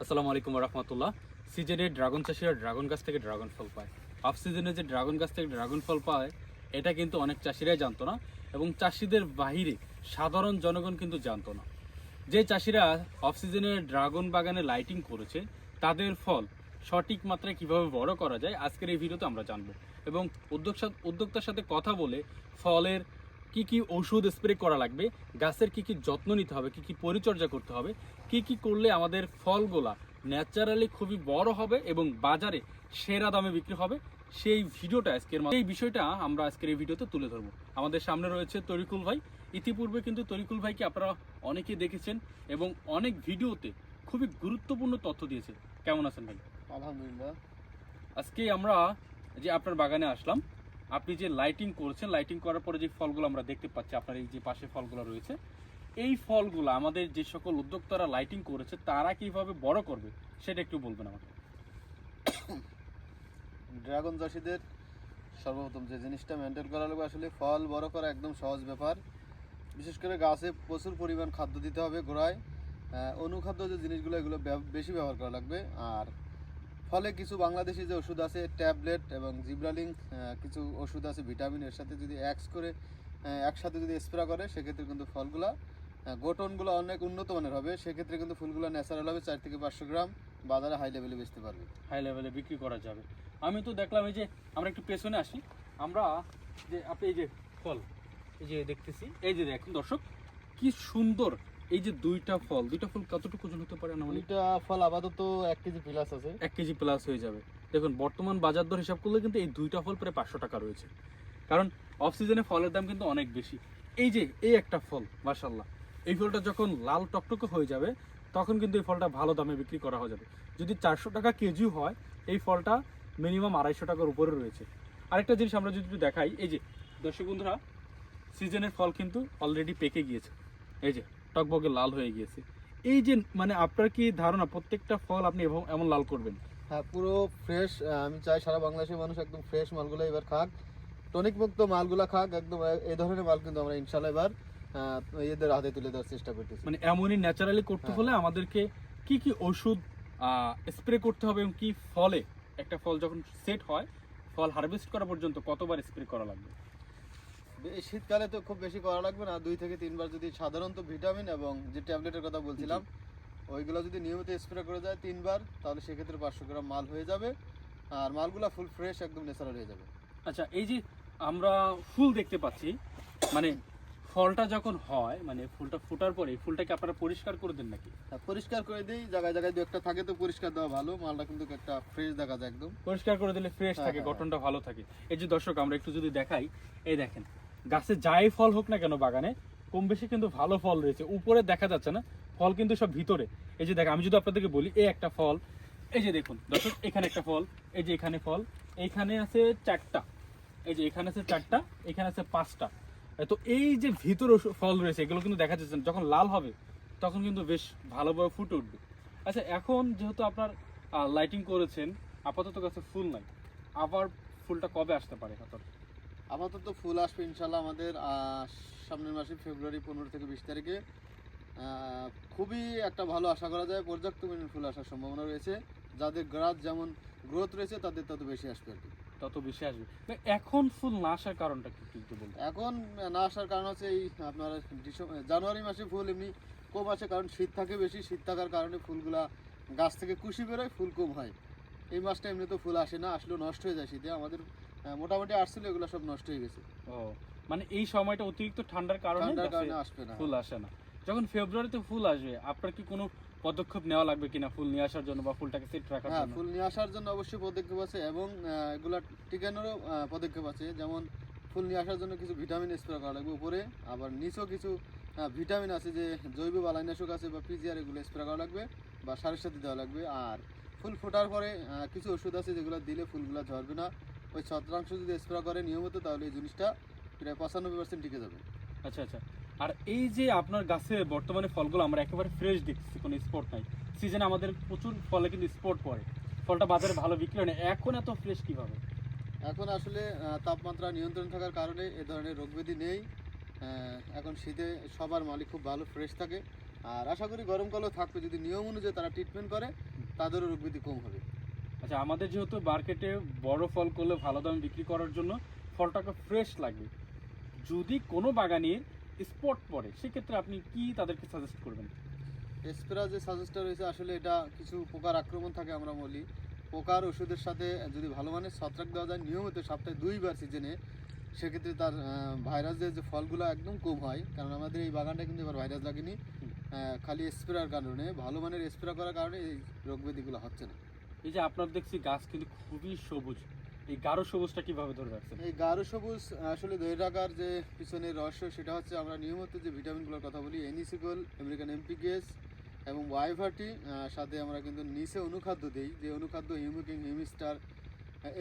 আসসালামু আলাইকুম রহমতুল্লাহ। সিজনে ড্রাগন চাষিরা ড্রাগন গাছ থেকে ড্রাগন ফল পায়। অফ সিজনে যে ড্রাগন গাছ থেকে ড্রাগন ফল পায় এটা কিন্তু অনেক চাষিরাই জানতো না, এবং চাষিদের বাহিরে সাধারণ জনগণ কিন্তু জানতো না। যে চাষিরা অফ সিজনে ড্রাগন বাগানে লাইটিং করেছে তাদের ফল সঠিক মাত্রায় কিভাবে বড় করা যায় আজকের এই ভিডিওতে আমরা জানবো, এবং উদ্যোক্তার সাথে কথা বলে ফলের কি কি ওষুধ স্প্রে করা লাগবে, গাছের কি কি যত্ন নিতে হবে, কি কি পরিচর্যা করতে হবে, কি কি করলে আমাদের ফলগুলা ন্যাচারালি খুবই বড় হবে এবং বাজারে সেরা দামে বিক্রি হবে, সেই ভিডিওটা এই বিষয়টা আমরা আজকের এই ভিডিওতে তুলে ধরবো। আমাদের সামনে রয়েছে তরিকুল ভাই। ইতিপূর্বে কিন্তু তরিকুল ভাইকে আপনারা অনেকে দেখেছেন এবং অনেক ভিডিওতে খুবই গুরুত্বপূর্ণ তথ্য দিয়েছে। কেমন আছেন ভাই? আলহামদুলিল্লাহ। আজকে আমরা যে আপনার বাগানে আসলাম, আপনি যে লাইটিং করছেন, লাইটিং করার পরে যে ফলগুলো আমরা দেখতে পাচ্ছি, আপনার এই যে পাশে ফলগুলো রয়েছে, এই ফলগুলো আমাদের যে সকল উদ্যোক্তারা লাইটিং করেছে তারা কিভাবে বড় করবে সেটা একটু বলবেন আমাকে। ড্রাগন চাষিদের সর্বপ্রথম যে জিনিসটা মেনটেন করা লাগবে, আসলে ফল বড় করা একদম সহজ ব্যাপার। বিশেষ করে গাছে প্রচুর পরিমাণ খাদ্য দিতে হবে গোড়ায়। অনুখাদ্য যে জিনিসগুলো এগুলো বেশি ব্যবহার করা লাগবে। আর ফলে কিছু বাংলাদেশি যে ওষুধ আছে ট্যাবলেট এবং জিব্রালিং, কিছু ওষুধ আছে ভিটামিন, এর সাথে যদি একসাথে যদি স্প্রে করে সেক্ষেত্রে কিন্তু ফলগুলা গঠনগুলো অনেক উন্নত মানের হবে। সেক্ষেত্রে কিন্তু ফুলগুলো ন্যাচারাল হবে, 4 থেকে 500 গ্রাম বাজারে হাই লেভেলে বেচতে পারবে, হাই লেভেলে বিক্রি করা যাবে। আমি তো দেখলাম, এই যে আমরা একটু পেছনে আসি, আমরা যে আপনি এই যে ফল এই যে দেখতেছি, এই যে দেখুন দর্শক কি সুন্দর, এই যে দুইটা ফল কতটুকু ওজন হতে পারে? দুইটা ফল আপাতত 1 কেজি প্লাস আছে। 1 কেজি প্লাস হয়ে যাবে। দেখুন বর্তমান বাজার দর হিসাব করলে কিন্তু এই দুইটা ফল প্রায় 500 টাকা রয়েছে, কারণ অফ সিজনে ফলের দাম কিন্তু অনেক বেশি। এই যে এই একটা ফল মাশাআল্লাহ, এই ফলটা যখন লাল টকটকে হয়ে যাবে তখন কিন্তু এই ফলটা ভালো দামে বিক্রি করা হয়ে যাবে। যদি 400 টাকা কেজি হয়, এই ফলটা মিনিমাম 250 টাকার উপরে রয়েছে। আরেকটা জিনিস আমরা যদি দেখাই, এই যে দর্শক বন্ধুরা, সিজনের ফল কিন্তু অলরেডি পেকে গিয়েছে, এই যে টকবগে লাল হয়ে গিয়েছে। এই যে মানে আপনার কি ধারণা প্রত্যেকটা ফল আপনি এমন লাল করবেন? হ্যাঁ, পুরো ফ্রেশ। আমি চাই সারা বাংলাদেশের মানুষ একদম ফ্রেশ মালগুলো এবার খাক, টনিক মুক্ত মালগুলা খাক একদম। এই ধরনের মাল কিন্তু আমরা ইনশাল্লাহ এবার এদের হাতে তুলে দেওয়ার চেষ্টা করতেছি। মানে এমনই ন্যাচারালি করতে হলে আমাদেরকে কি কি ওষুধ স্প্রে করতে হবে, এবং কি ফলে একটা ফল যখন সেট হয়, ফল হারভেস্ট করা পর্যন্ত কতবার স্প্রে করা লাগবে? এই শীতকালে তো খুব বেশি করা লাগবে না, 2 থেকে 3 বার। যদি সাধারণত ভিটামিন এবং যে ট্যাবলেটের কথা বলছিলাম ওইগুলো যদি নিয়মিত স্প্রে করে যায় 3 বার, তাহলে সেক্ষেত্রে 500 গ্রাম মাল হয়ে যাবে, আর মালগুলা ফুল ফ্রেশ একদম ন্যাচারাল হয়ে যাবে। আচ্ছা, এই যে আমরা ফুল দেখতে পাচ্ছি, মানে ফলটা যখন হয়, মানে ফুলটা ফোটার পরে ফুলটাকে আপনারা পরিষ্কার করে দেন নাকি? হ্যাঁ, পরিষ্কার করে দিই। জায়গায় জায়গায় 2-1টা থাকে তো পরিষ্কার দেওয়া ভালো, মালটা কিন্তু একটা ফ্রেশ দেখা যায় একদম। পরিষ্কার করে দিলে ফ্রেশ থাকে, হ্যাঁ। গঠনটা ভালো থাকে। এই যে দর্শক আমরা একটু যদি দেখাই, এই দেখেন গাছে যাই ফল হোক না কেন বাগানে কম বেশি কিন্তু ভালো ফল রয়েছে, উপরে দেখা যাচ্ছে না, ফল কিন্তু সব ভিতরে। এই যে দেখেন, আমি যদি আপনাদেরকে বলি, এই একটা ফল, এই যে দেখুন দর্শক, এখানে একটা ফল, এই যে এখানে ফল, এইখানে আছে 4টা, এই যে এখানে আছে 4টা, এখানে আছে 5টা। তো এই যে ভিতরে ফল রয়েছে এগুলো কিন্তু দেখা যাচ্ছে না, যখন লাল হবে তখন কিন্তু বেশ ভালোভাবে ফুটে উঠবে। আচ্ছা, এখন যেহেতু আপনার লাইটিং করেছেন, আপাতত গাছে ফুল নাই, আবার ফুলটা কবে আসতে পারে? আপাতত ফুল আসবে ইনশাল্লাহ আমাদের সামনের মাসে ফেব্রুয়ারি 15 থেকে 20 তারিখে। খুবই একটা ভালো আশা করা যায়, পর্যাপ্ত পরিমাণ ফুল আসার সম্ভাবনা রয়েছে। যাদের গাছ যেমন গ্রোথ রয়েছে তাদের তত বেশি আসবে আর কি। তত বেশি আসবে। এখন ফুল না আসার কারণটা কি একটু বলতে? এখন না আসার কারণ হচ্ছে এই আপনার জানুয়ারি মাসে ফুল এমনি কম আসে, কারণ শীত থাকে বেশি। শীত থাকার কারণে ফুলগুলা গাছ থেকে কুশি বেরোয়, ফুল কম হয়। এই মাসটা এমনি তো ফুল আসে না, আসলেও নষ্ট হয়ে যায় শীতে। আমাদের মোটামুটি আসছিল, এগুলো সব নষ্ট হয়ে গেছে। ও, মানে এই সময়টা অতিরিক্ত ঠান্ডার কারণে আসবে না। ফুল আসে না। যখন ফেব্রুয়ারিতে ফুল আসবে, আপনার কি কোনো পদক্ষেপ নেওয়া লাগবে কিনা ফুল নিয়ে আসার জন্য বা ফুলটাকে সেট রাখার হ্যাঁ, জন্য? ফুল নিয়ে আসার জন্য অবশ্যই পদক্ষেপ আছে, এবং এগুলা টিকানোরও পদক্ষেপ আছে। যেমন ফুল নিয়ে আসার জন্য কিছু ভিটামিন স্প্রে করা লাগবে উপরে, আবার নিচেও কিছু ভিটামিন আছে, যে জৈব বালাইনাশক আছে বা পিজিআর, এগুলো স্প্রে করা লাগবে বা সারের সাথে দেওয়া লাগবে। আর ফুল ফোটার পরে কিছু ওষুধ আছে যেগুলো দিলে ফুলগুলো ঝরবে না। ওই ছত্রাংশ যদি স্প্রে করে নিয়মিত, তাহলে এই জিনিসটা প্রায় 95% টিকে যাবে। আচ্ছা আচ্ছা। আর এই যে আপনার গাছে বর্তমানে ফলগুলো আমরা একেবারে ফ্রেশ দেখছি, কোনো স্পট নাই। সিজনে আমাদের প্রচুর ফলে কিন্তু স্পট পড়ে, ফলটা বাজারে ভালো বিক্রি হয় না, এখন এত ফ্রেশ কিভাবে? এখন আসলে তাপমাত্রা নিয়ন্ত্রণ থাকার কারণে এ ধরনের রোগব্যাধি নেই। এখন শীতে সবার মালিক খুব ভালো ফ্রেশ থাকে, আর আশা করি গরমকালেও থাকবে যদি নিয়ম অনুযায়ী তারা ট্রিটমেন্ট করে, তাদেরও রোগ ব্যাধি কম হবে। আচ্ছা, আমাদের যেহেতু মার্কেটে বড় ফল করলে ভালো দামে বিক্রি করার জন্য ফলটাকে ফ্রেশ লাগবে, যদি কোনো বাগানের স্পট পড়ে সেক্ষেত্রে আপনি কি তাদেরকে সাজেস্ট করবেন? স্প্রা যে সাজেস্টটা রয়েছে আসলে এটা কিছু পোকার আক্রমণ থাকে, আমরা বলি পোকার ওষুধের সাথে যদি ভালো মানের ছত্রাক দেওয়া যায় নিয়মিত সপ্তাহে 2বার সিজনে, সেক্ষেত্রে তার ভাইরাসের যে ফলগুলো একদম কম হয়। কারণ আমাদের এই বাগানটা কিন্তু এবার ভাইরাস লাগেনি, খালি স্প্রের কারণে, ভালো মানের স্প্রে করার কারণে এই রোগ ব্যাধিগুলো হচ্ছে না। এই যে আপনার দেখছি গাছ কিন্তু খুবই সবুজ, এই গাঢ় সবুজটা কিভাবে ধরে রাখছেন? এই গাঢ় সবুজ আসলে ধরে রাখার যে পিছনের রহস্য সেটা হচ্ছে আমরা নিয়মিত যে ভিটামিনগুলোর কথা বলি, এনিসিকল, আমেরিকান এমপিকেস এবং ওয়াইভার্টি, সাথে আমরা কিন্তু নিচে অনুখাদ্য দিই, যে অনুখাদ্য হিউমিকিং, হিউমিস্টার,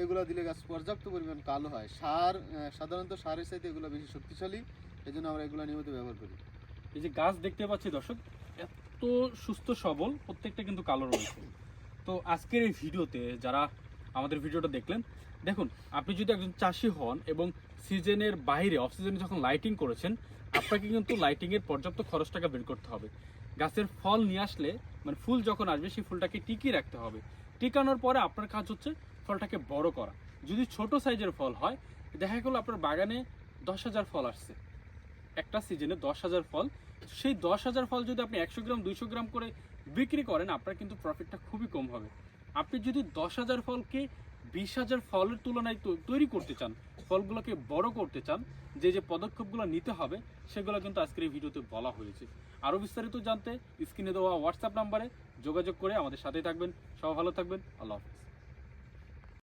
এগুলো দিলে গাছ পর্যাপ্ত পরিমাণ কালো হয়। সার সাধারণত সারের চাইতে এগুলো বেশি শক্তিশালী, এই জন্য আমরা এগুলো নিয়মিত ব্যবহার করি। এই যে গাছ দেখতে পাচ্ছি দর্শক, এত সুস্থ সবল, প্রত্যেকটা কিন্তু কালো রয়েছে। তো আজকের এই ভিডিওতে যারা আমাদের ভিডিওটা দেখলেন, দেখুন আপনি যদি একজন চাষি হন এবং সিজনের বাইরে অফ সিজনে যখন লাইটিং করেছেন, আপনাকে কিন্তু লাইটিংয়ের পর্যাপ্ত খরচ টাকা বের করতে হবে। গাছের ফল নিয়ে আসলে, মানে ফুল যখন আসবে সেই ফুলটাকে টিকিয়ে রাখতে হবে। টিকানোর পরে আপনার কাজ হচ্ছে ফলটাকে বড় করা। যদি ছোট সাইজের ফল হয়, দেখা গেলো আপনার বাগানে 10,000 ফল আসছে, একটা সিজনে 10,000 ফল, সেই 10,000 ফল যদি আপনি 100 গ্রাম 200 গ্রাম করে বিক্রি করেন, আপনার কিন্তু প্রফিটটা খুবই কম হবে। আপনি যদি 10,000 ফলকে 20,000 ফলের তুলনায় তৈরি করতে চান, ফলগুলোকে বড় করতে চান, যে যে পদক্ষেপগুলো নিতে হবে সেগুলো কিন্তু আজকের এই ভিডিওতে বলা হয়েছে। আরও বিস্তারিত জানতে স্ক্রিনে দেওয়া হোয়াটসঅ্যাপ নাম্বারে যোগাযোগ করে আমাদের সাথে থাকবেন। সবাই ভালো থাকবেন, আল্লাহ হাফেজ।